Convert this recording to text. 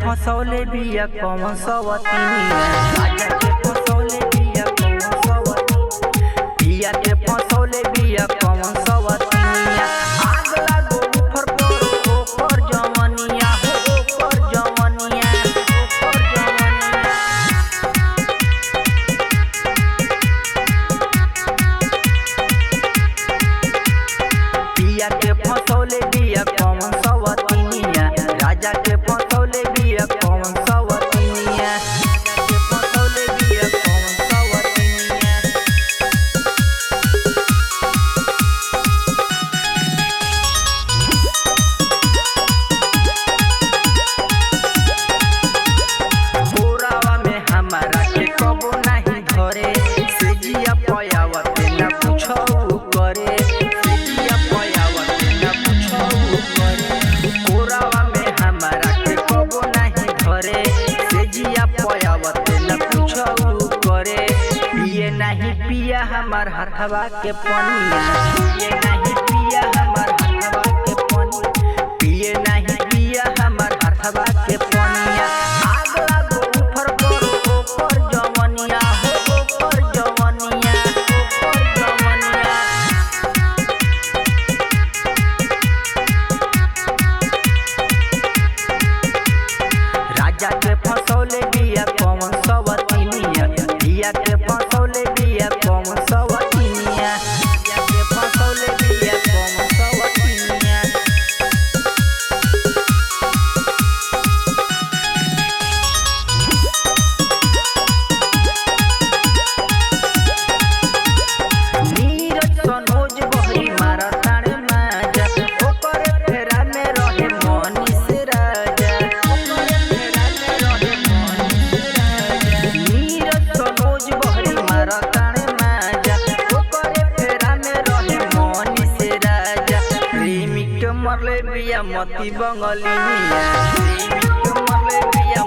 फसौले बिया कौन सवतिनिया, राजा के फसौले बिया कौन सवतिनिया, बिया के फसौले बिया कौन सवतिनिया। आग लागो ऊपर पर ऊपर जवनिया हो ऊपर जवनिया ऊपर जवनिया। बिया के फसौले बिया कौन सवतिनिया, राजा के फसौले बिया कौन सवतिनिया, राजा के फसौले बिया कौन सवतिनिया। बोरावा में हमारा के कबो नहीं धरे, सेजिया पयावत ना पूछो करे, सेजिया पयावत ना पूछो करे। बोरावा में हमारा के कबो नहीं धरे, सेजिया पयावत ना पूछो करे। पिए नहीं पिया हमार हथवा के पनिया, पिए नहीं पिया हमार हथवा के पनिया, पिए नहीं पिया हमार हथवा के पनिया। आग लागो ऊपर पर ऊपर जवनिया हो ऊपर जवनिया ऊपर जवनिया। राजा के फसौले बिया कौन सवतिनिया, बिया के फसौले बिया कौन सवतिनिया, बिया के फसौले बिया कौन सवतिनिया। नीरज सनोज बहरी मारा ताणे माजा, ओकर फेरा में रहे मनीष राजा, ओकर फेरा में रहे मनीष राजा। नीरज सनोज बहरी मारा ताणे माजा, ओकर फेरा में रहे मनीष राजा। प्रेमिक मरले बिया मती बंगलिनिया, प्रेमिक मरले बिया